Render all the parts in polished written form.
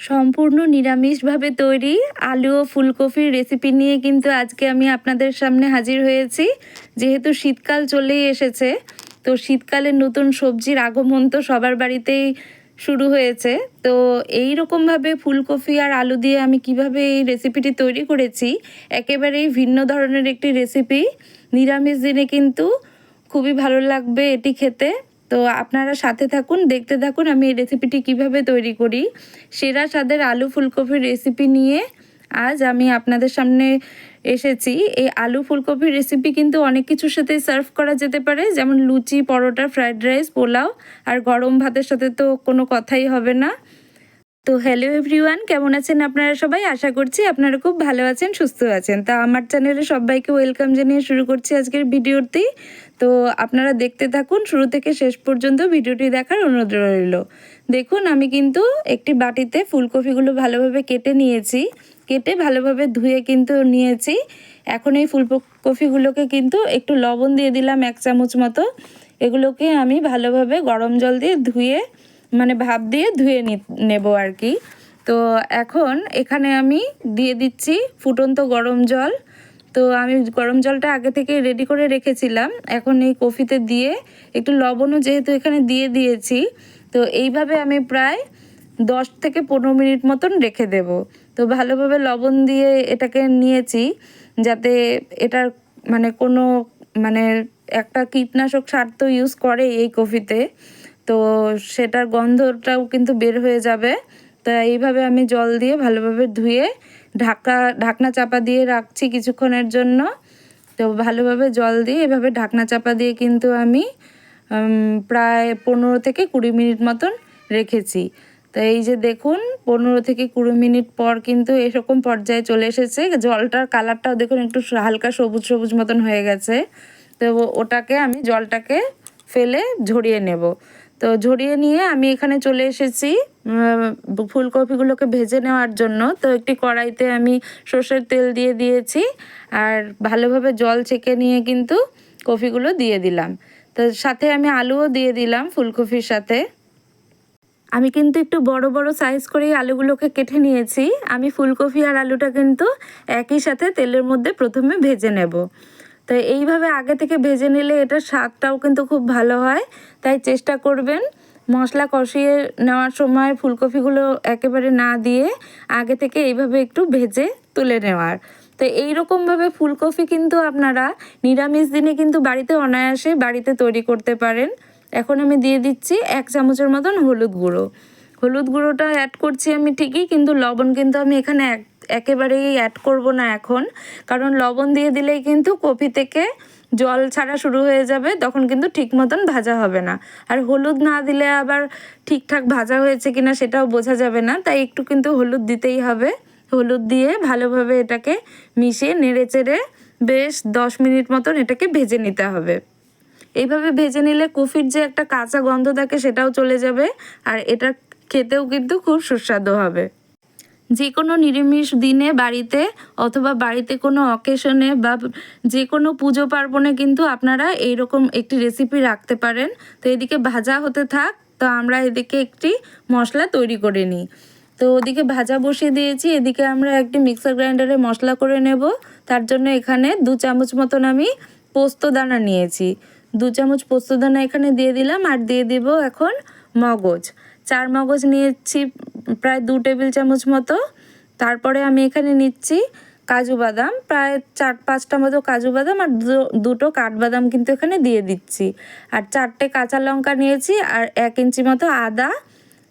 সম্পূর্ণ নিরামিষভাবে তৈরি আলু ও ফুলকপির রেসিপি নিয়ে কিন্তু আজকে আমি আপনাদের সামনে হাজির হয়েছি। যেহেতু শীতকাল চলেই এসেছে, তো শীতকালের নতুন সবজির আগমন তো সবার বাড়িতেই শুরু হয়েছে। তো এই রকমভাবে ফুলকপি আর আলু দিয়ে আমি কিভাবে এই রেসিপিটি তৈরি করেছি, একেবারেই ভিন্ন ধরনের একটি রেসিপি। নিরামিষ দিনে কিন্তু খুবই ভালো লাগবে এটি খেতে। তো আপনারা সাথে থাকুন, দেখতে থাকুন আমি এই রেসিপিটি কিভাবে তৈরি করি। সেরা স্বাদের আলু ফুলকপির রেসিপি নিয়ে আজ আমি আপনাদের সামনে এসেছি। এই আলু ফুলকপির রেসিপি কিন্তু অনেক কিছুর সাথে সার্ভ করা যেতে পারে, যেমন লুচি, পরোটা, ফ্রাইড রাইস, পোলাও, আর গরম ভাতের সাথে তো কোনো কথাই হবে না। তো হ্যালো এভরিওয়ান, কেমন আছেন আপনারা সবাই? আশা করছি আপনারা খুব ভালো আছেন, সুস্থ আছেন। তা আমার চ্যানেলে সবাইকে ওয়েলকাম জানিয়ে শুরু করছি আজকের ভিডিওটি। তো আপনারা দেখতে থাকুন, শুরু থেকে শেষ পর্যন্ত ভিডিওটি দেখার অনুরোধ রইল। দেখুন, আমি কিন্তু একটি বাটিতে ফুলকপিগুলো ভালোভাবে কেটে নিয়েছি, কেটে ভালোভাবে ধুয়ে কিন্তু নিয়েছি। এখন এই ফুলকপিগুলোকে কিন্তু একটু লবণ দিয়ে দিলাম 1 চামচ মতো। এগুলোকে আমি ভালোভাবে গরম জল দিয়ে ধুয়ে, মানে ভাপ দিয়ে ধুয়ে নেব আর কি। তো এখন এখানে আমি দিয়ে দিচ্ছি ফুটন্ত গরম জল। তো আমি গরম জলটা আগে থেকে রেডি করে রেখেছিলাম। এখন এই কফিতে দিয়ে একটু লবণও যেহেতু এখানে দিয়ে দিয়েছি, তো এইভাবে আমি প্রায় 10 থেকে 15 মিনিট মতন রেখে দেব। তো ভালোভাবে লবণ দিয়ে এটাকে নিয়েছি, যাতে এটার কোনো একটা কীটনাশক সার তো ইউজ করে এই কফিতে, তো সেটার গন্ধটাও কিন্তু বের হয়ে যাবে। তা এইভাবে আমি জল দিয়ে ভালোভাবে ধুয়ে ঢাকনা চাপা দিয়ে রাখছি কিছুক্ষণের জন্য। তো ভালোভাবে জল দিয়ে এভাবে ঢাকনা চাপা দিয়ে কিন্তু আমি প্রায় 15 থেকে 20 মিনিট মতন রেখেছি। তো এই যে দেখুন, 15 থেকে 20 মিনিট পর কিন্তু এরকম পর্যায়ে চলে এসেছে। জলটার কালারটাও দেখুন একটু হালকা সবুজ সবুজ মতন হয়ে গেছে। তো ওটাকে আমি জলটাকে ফেলে ঝরিয়ে নেব। তো ঝরিয়ে নিয়ে আমি এখানে চলে এসেছি ফুলকপিগুলোকে ভেজে নেওয়ার জন্য। তো একটি কড়াইতে আমি সর্ষের তেল দিয়ে দিয়েছি, আর ভালোভাবে জল ছেঁকে নিয়ে কিন্তু কপিগুলো দিয়ে দিলাম। তো সাথে আমি আলুও দিয়ে দিলাম ফুলকপির সাথে। আমি কিন্তু একটু বড় বড় সাইজ করেই আলুগুলোকে কেটে নিয়েছি। আমি ফুলকপি আর আলুটা কিন্তু একই সাথে তেলের মধ্যে প্রথমে ভেজে নেব। তো এইভাবে আগে থেকে ভেজে নিলে এটার স্বাদটাও কিন্তু খুব ভালো হয়। তাই চেষ্টা করবেন মশলা কষিয়ে নেওয়ার সময় ফুলকপিগুলো একেবারে না দিয়ে আগে থেকে এইভাবে একটু ভেজে তুলে নেওয়ার। তো এইরকমভাবে ফুলকপি কিন্তু আপনারা নিরামিষ দিনে কিন্তু বাড়িতে অনায়াসে বাড়িতে তৈরি করতে পারেন। এখন আমি দিয়ে দিচ্ছি 1 চামচের মতন হলুদ গুঁড়ো। হলুদ গুঁড়োটা অ্যাড করছি আমি ঠিকই, কিন্তু লবণ কিন্তু আমি এখানে একেবারেই অ্যাড করব না এখন, কারণ লবণ দিয়ে দিলেই কিন্তু কপি থেকে জল ছাড়া শুরু হয়ে যাবে, তখন কিন্তু ঠিক মতন ভাজা হবে না। আর হলুদ না দিলে আবার ঠিকঠাক ভাজা হয়েছে কিনা সেটাও বোঝা যাবে না, তাই একটু কিন্তু হলুদ দিতেই হবে। হলুদ দিয়ে ভালোভাবে এটাকে মিশিয়ে নেড়ে চেড়ে বেশ 10 মিনিট মতন এটাকে ভেজে নিতে হবে। এইভাবে ভেজে নিলে কফির যে একটা কাঁচা গন্ধ থাকে সেটাও চলে যাবে, আর এটা খেতেও কিন্তু খুব সুস্বাদু হবে। যে কোনো নিরামিষ দিনে বাড়িতে, অথবা বাড়িতে কোনো অকেশনে বা যে কোনো পুজো পার্বণে কিন্তু আপনারা এইরকম একটি রেসিপি রাখতে পারেন। তো এদিকে ভাজা হতে থাক, তো আমরা এদিকে একটি মশলা তৈরি করে নিই। তো ওদিকে ভাজা বসিয়ে দিয়েছি, এদিকে আমরা একটি মিক্সার গ্রাইন্ডারে মশলা করে নেব। তার জন্য এখানে 2 চামচ মতন আমি পোস্তদানা নিয়েছি। 2 চামচ পোস্তদানা এখানে দিয়ে দিলাম, আর দিয়ে দিব এখন মগজ। 4 মগজ নিয়েছি প্রায় 2 টেবিল চামচ মতো। তারপরে আমি এখানে নিচ্ছি কাজু বাদাম, প্রায় 4-5টা মতো কাজু বাদাম, আর দুটো কাঠবাদাম কিন্তু এখানে দিয়ে দিচ্ছি। আর 4টে কাঁচা লঙ্কা নিয়েছি, আর 1 ইঞ্চি মতো আদা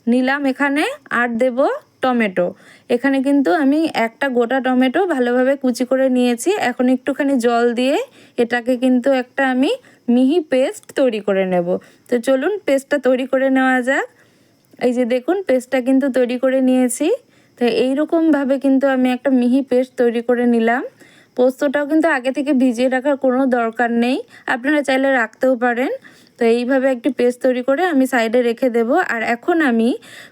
নিলাম এখানে, আর দেব টমেটো। এখানে কিন্তু আমি একটা গোটা টমেটো ভালোভাবে কুচি করে নিয়েছি। এখন একটুখানি জল দিয়ে এটাকে কিন্তু একটা আমি মিহি পেস্ট তৈরি করে নেব। তো চলুন পেস্টটা তৈরি করে নেওয়া যাক। এই যে দেখুন, পেস্টটা কিন্তু তৈরি করে নিয়েছি। তো এইরকমভাবে কিন্তু আমি একটা মিহি পেস্ট তৈরি করে নিলাম। পোস্তটাও কিন্তু আগে থেকে ভিজিয়ে রাখার কোনো দরকার নেই, আপনারা চাইলে রাখতেও পারেন। তো এইভাবে একটি পেস্ট তৈরি করে আমি সাইডে রেখে দেব। আর এখন আমি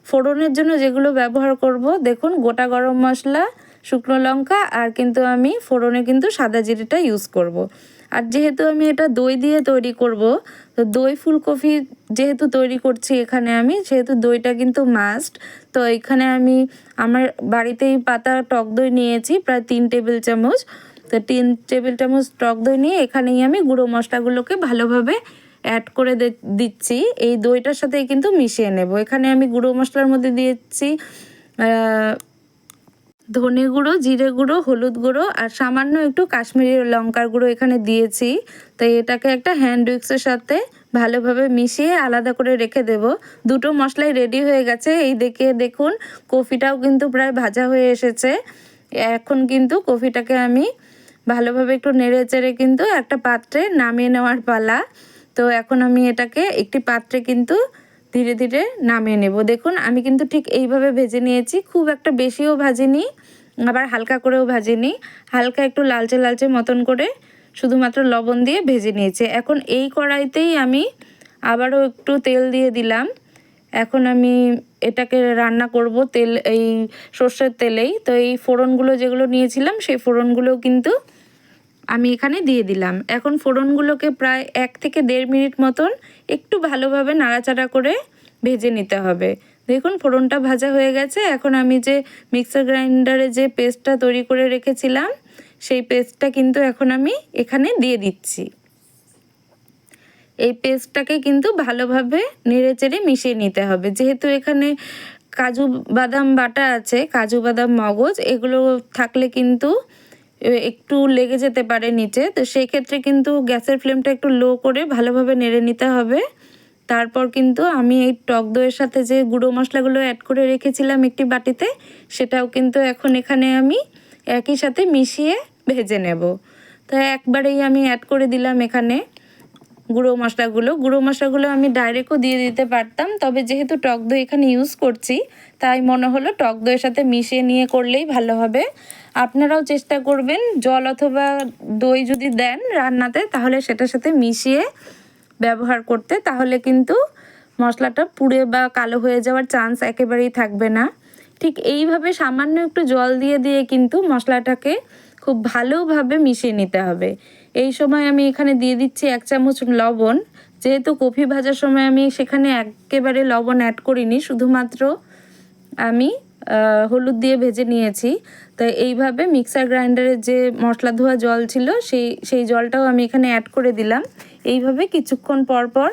ফোড়নের জন্য যেগুলো ব্যবহার করব, দেখুন গোটা গরম মশলা, শুকনো লঙ্কা, আর কিন্তু আমি ফোড়নে কিন্তু সাদা জিরেটা ইউজ করব। আর যেহেতু আমি এটা দই দিয়ে তৈরি করব, তো তো দই ফুলকপি যেহেতু তৈরি করছি এখানে আমি, সেহেতু দইটা কিন্তু মাস্ট। তো এখানে আমি আমার বাড়িতেই পাতা টক দই নিয়েছি প্রায় 3 টেবিল চামচ। তো 3 টেবিল চামচ টক দই নিয়ে এখানেই আমি গুঁড়ো মশলাগুলোকে ভালোভাবে অ্যাড করে দিচ্ছি। এই দইটার সাথেই কিন্তু মিশিয়ে নেব। এখানে আমি গুঁড়ো মশলার মধ্যে দিয়েছি ধনে গুঁড়ো, জিরে গুঁড়ো, হলুদ গুঁড়ো আর সামান্য একটু কাশ্মীরি লঙ্কার গুঁড়ো এখানে দিয়েছি। তো এটাকে একটা হ্যান্ড উইক্সের সাথে ভালোভাবে মিশিয়ে আলাদা করে রেখে দেব। দুটো মশলাই রেডি হয়ে গেছে। এই দেখুন কফিটাও কিন্তু প্রায় ভাজা হয়ে এসেছে। এখন কিন্তু কফিটাকে আমি ভালোভাবে একটু নেড়ে চেড়ে কিন্তু একটা পাত্রে নামিয়ে নেওয়ার পালা। তো এখন আমি এটাকে একটি পাত্রে কিন্তু ধীরে ধীরে নামিয়ে নেব। দেখুন আমি কিন্তু ঠিক এইভাবে ভেজে নিয়েছি, খুব একটা বেশিও ভাজিনি আবার হালকা করেও ভাজিনি, হালকা একটু লালচে লালচে মতন করে শুধুমাত্র লবণ দিয়ে ভেজে নিয়েছি। এখন এই কড়াইতেই আমি আবারও একটু তেল দিয়ে দিলাম। এখন আমি এটাকে রান্না করব এই সর্ষের তেলেই। তো এই ফোড়নগুলো যেগুলো নিয়েছিলাম সেই ফোড়নগুলো কিন্তু আমি এখানে দিয়ে দিলাম। এখন ফোড়নগুলোকে প্রায় 1 থেকে 1.5 মিনিট মতন একটু ভালোভাবে নাড়াচাড়া করে ভেজে নিতে হবে। দেখুন ফোড়নটা ভাজা হয়ে গেছে। এখন আমি যে মিক্সার গ্রাইন্ডারে যে পেস্টটা তৈরি করে রেখেছিলাম সেই পেস্টটা কিন্তু এখন আমি এখানে দিয়ে দিচ্ছি। এই পেস্টটাকে কিন্তু ভালোভাবে নেড়েচেড়ে মিশিয়ে নিতে হবে। যেহেতু এখানে কাজু বাদাম বাটা আছে, কাজু বাদাম মগজ, এগুলো থাকলে কিন্তু একটু লেগে যেতে পারে নিচে। তো সেই ক্ষেত্রে কিন্তু গ্যাসের ফ্লেমটা একটু লো করে ভালোভাবে নেড়ে নিতে হবে। তারপর কিন্তু আমি এই টক দইয়ের সাথে যে গুঁড়ো মশলাগুলো অ্যাড করে রেখেছিলাম একটি বাটিতে, সেটাও কিন্তু এখন এখানে আমি একই সাথে মিশিয়ে ভেজে নেব। তো একবারেই আমি অ্যাড করে দিলাম এখানে গুঁড়ো মশলাগুলো আমি ডাইরেক্টও দিয়ে দিতে পারতাম, তবে যেহেতু টক দই এখানে ইউজ করছি তাই মনে হলো টক দইয়ের সাথে মিশিয়ে নিয়ে করলেই ভালো হবে। আপনারাও চেষ্টা করবেন জল অথবা দই যদি দেন রান্নাতে তাহলে সেটার সাথে মিশিয়ে ব্যবহার করতে, তাহলে কিন্তু মশলাটা পুড়ে বা কালো হয়ে যাওয়ার চান্স একেবারেই থাকবে না। ঠিক এইভাবে সামান্য একটু জল দিয়ে দিয়ে কিন্তু মশলাটাকে খুব ভালোভাবে মিশিয়ে নিতে হবে। এই সময় আমি এখানে দিয়ে দিচ্ছি 1 চামচ লবণ। যেহেতু কফি ভাজার সময় আমি সেখানে একেবারে লবণ অ্যাড করিনি, শুধুমাত্র আমি হলুদ দিয়ে ভেজে নিয়েছি। তো এইভাবে মিক্সার গ্রাইন্ডারের যে মশলা ধোয়া জল ছিল সেই জলটাও আমি এখানে অ্যাড করে দিলাম। এইভাবে কিছুক্ষণ পর পর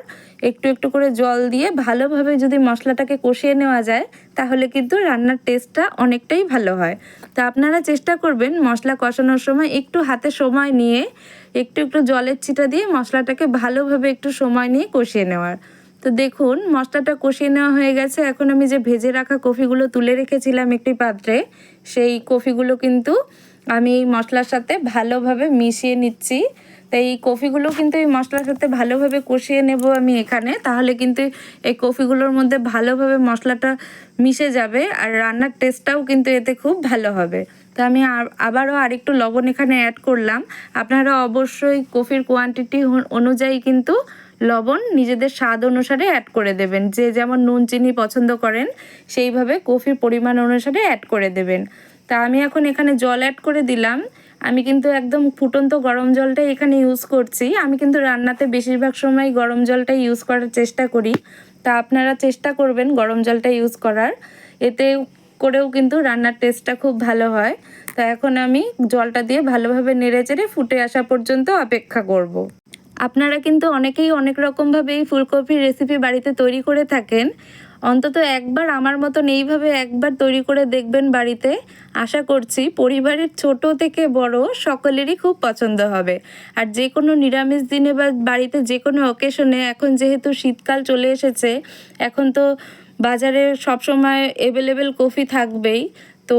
একটু একটু করে জল দিয়ে ভালোভাবে যদি মশলাটাকে কষিয়ে নেওয়া যায় তাহলে কিন্তু রান্নার টেস্টটা অনেকটাই ভালো হয়। তো আপনারা চেষ্টা করবেন মশলা কষানোর সময় একটু হাতে সময় নিয়ে একটু একটু জলের ছিটা দিয়ে মশলাটাকে ভালোভাবে একটু সময় নিয়ে কষিয়ে নেওয়ার। তো দেখুন মশলাটা কষিয়ে নেওয়া হয়ে গেছে। এখন আমি যে ভেজে রাখা কফিগুলো তুলে রেখেছিলাম একটি পাত্রে, সেই কফিগুলো কিন্তু আমি এই মশলার সাথে ভালোভাবে মিশিয়ে নিচ্ছি। তাই এই কফিগুলো কিন্তু এই মশলার সাথে ভালোভাবে কষিয়ে নেব আমি এখানে, তাহলে কিন্তু এই কফিগুলোর মধ্যে ভালোভাবে মশলাটা মিশে যাবে আর রান্নার টেস্টটাও কিন্তু এতে খুব ভালো হবে। তো আমি আবারও আরেকটু লবণ এখানে অ্যাড করলাম। আপনারা অবশ্যই কফির কোয়ান্টিটি অনুযায়ী কিন্তু লবণ নিজেদের স্বাদ অনুসারে অ্যাড করে দেবেন। যে যেমন নুন চিনি পছন্দ করেন সেইভাবে কফির পরিমাণ অনুসারে অ্যাড করে দেবেন। তা আমি এখন এখানে জল অ্যাড করে দিলাম। আমি কিন্তু একদম ফুটন্ত গরম জলটাই এখানে ইউজ করছি। আমি কিন্তু রান্নাতে বেশিরভাগ সময় গরম জলটাই ইউজ করার চেষ্টা করি। তা আপনারা চেষ্টা করবেন গরম জলটা ইউজ করার, এতে করেও কিন্তু রান্নার টেস্টটা খুব ভালো হয়। তা এখন আমি জলটা দিয়ে ভালোভাবে নেড়েচেড়ে ফুটে আসা পর্যন্ত অপেক্ষা করব। আপনারা কিন্তু অনেকেই অনেক রকমভাবে এই ফুলকপির রেসিপি বাড়িতে তৈরি করে থাকেন। অন্তত একবার আমার মতন এইভাবে একবার তৈরি করে দেখবেন বাড়িতে। আশা করছি পরিবারের ছোট থেকে বড় সকলেরই খুব পছন্দ হবে। আর যে কোনো নিরামিষ দিনে বা বাড়িতে যে কোনো অকেশনে, এখন যেহেতু শীতকাল চলে এসেছে, এখন তো বাজারে সবসময় অ্যাভেলেবেল কফি থাকবেই। তো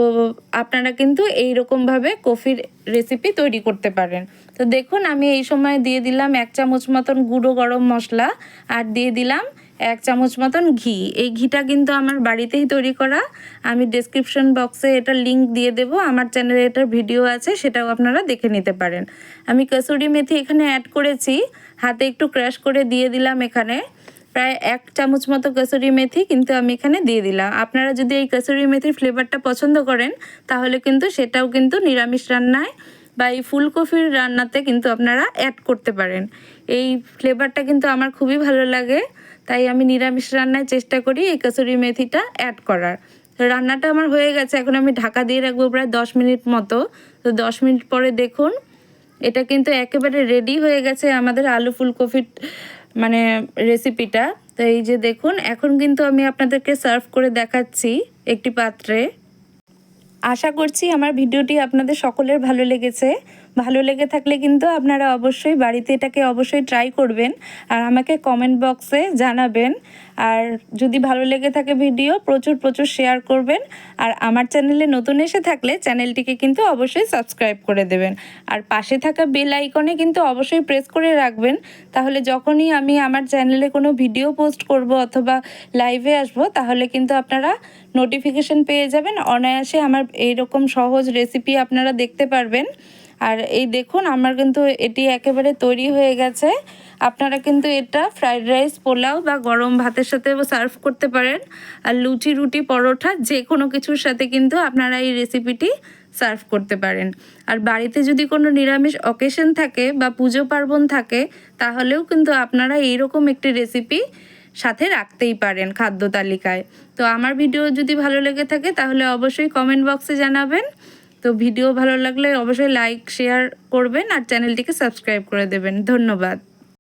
আপনারা কিন্তু এই রকমভাবে কফির রেসিপি তৈরি করতে পারেন। তো দেখুন আমি এই সময় দিয়ে দিলাম 1 চামচ মতন গুঁড়ো গরম মশলা আর দিয়ে দিলাম 1 চামচ মতন ঘি। এই ঘিটা কিন্তু আমার বাড়িতেই তৈরি করা। আমি ডেসক্রিপশন বক্সে এটার লিঙ্ক দিয়ে দেবো, আমার চ্যানেলে এটার ভিডিও আছে, সেটাও আপনারা দেখে নিতে পারেন। আমি কসুরি মেথি এখানে অ্যাড করেছি, হাতে একটু ক্রাশ করে দিয়ে দিলাম এখানে প্রায় 1 চামচ মতো কসুরি মেথি কিন্তু আমি এখানে দিয়ে দিলাম। আপনারা যদি এই কসুরি মেথির ফ্লেভারটা পছন্দ করেন তাহলে কিন্তু সেটাও কিন্তু নিরামিষ রান্নায় বা এই ফুলকপির রান্নাতে কিন্তু আপনারা অ্যাড করতে পারেন। এই ফ্লেভারটা কিন্তু আমার খুবই ভালো লাগে, তাই আমি নিরামিষ রান্নায় চেষ্টা করি এই কসুরি মেথিটা অ্যাড করার। তো রান্নাটা আমার হয়ে গেছে, এখন আমি ঢাকা দিয়ে রাখবো প্রায় 10 মিনিট মতো। তো 10 মিনিট পরে দেখুন এটা কিন্তু একেবারে রেডি হয়ে গেছে আমাদের আলু ফুলকপির মানে রেসিপিটা। তো এই যে দেখুন, এখন কিন্তু আমি আপনাদেরকে সার্ভ করে দেখাচ্ছি একটি পাত্রে। আশা করছি আমার ভিডিওটি আপনাদের সকলের ভালো লেগেছে। ভালো লেগে থাকলে কিন্তু আপনারা অবশ্যই বাড়িতে এটাকে অবশ্যই ট্রাই করবেন আর আমাকে কমেন্ট বক্সে জানাবেন। আর যদি ভালো লেগে থাকে ভিডিও প্রচুর শেয়ার করবেন। আর আমার চ্যানেলে নতুন এসে থাকলে চ্যানেলটিকে কিন্তু অবশ্যই সাবস্ক্রাইব করে দেবেন। আর পাশে থাকা বেল আইকনে কিন্তু অবশ্যই প্রেস করে রাখবেন, তাহলে যখনই আমি আমার চ্যানেলে কোনো ভিডিও পোস্ট করব অথবা লাইভে আসব, তাহলে কিন্তু আপনারা নোটিফিকেশন পেয়ে যাবেন। অনায়াসে আমার এইরকম সহজ রেসিপি আপনারা দেখতে পারবেন। আর এই দেখুন আমার কিন্তু এটি একেবারে তৈরি হয়ে গেছে। আপনারা কিন্তু এটা ফ্রাইড রাইস, পোলাও বা গরম ভাতের সাথেও সার্ভ করতে পারেন। আর লুচি, রুটি, পরোটা যে কোনো কিছুর সাথে কিন্তু আপনারা এই রেসিপিটি সার্ভ করতে পারেন। আর বাড়িতে যদি কোনো নিরামিষ অকেশন থাকে বা পুজো পার্বণ থাকে, তাহলেও কিন্তু আপনারা এইরকম একটি রেসিপি সাথে রাখতেই পারেন খাদ্য তালিকায়। তো আমার ভিডিও যদি ভালো লেগে থাকে তাহলে অবশ্যই কমেন্ট বক্সে জানাবেন। তো ভিডিও ভালো লাগলে অবশ্যই লাইক শেয়ার করবেন আর চ্যানেলটিকে সাবস্ক্রাইব করে দেবেন। ধন্যবাদ।